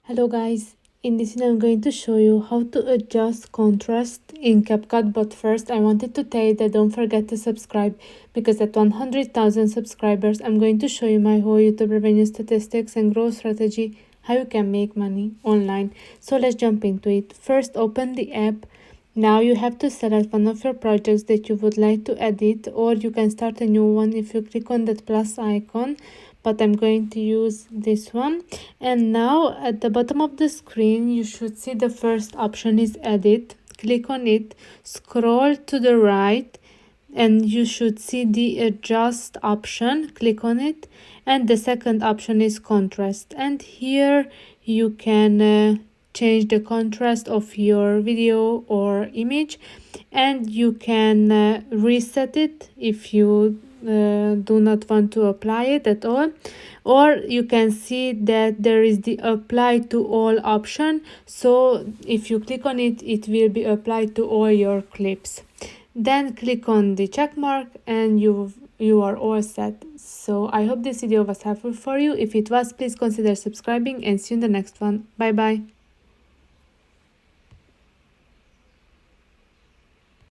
Hello guys, in this video I'm going to show you how to adjust contrast in CapCut, but first I wanted to tell you that don't forget to subscribe, because at 100,000 subscribers I'm going to show you my whole YouTube revenue statistics and growth strategy, how you can make money online. So let's jump into it. First, open the app. Now you have to select one of your projects that you would like to edit, or you can start a new one if you click on that plus icon, but I'm going to use this one. And now at the bottom of the screen you should see the first option is edit. Click on it, scroll to the right, and you should see the adjust option. Click on it, and the second option is contrast, and here you can change the contrast of your video or image, and you can reset it if you do not want to apply it at all, or you can see that there is the apply to all option. So if you click on it, it will be applied to all your clips. Then click on the check mark and you are all set. So I hope this video was helpful for you. If it was, please consider subscribing, and see you in the next one. Bye bye.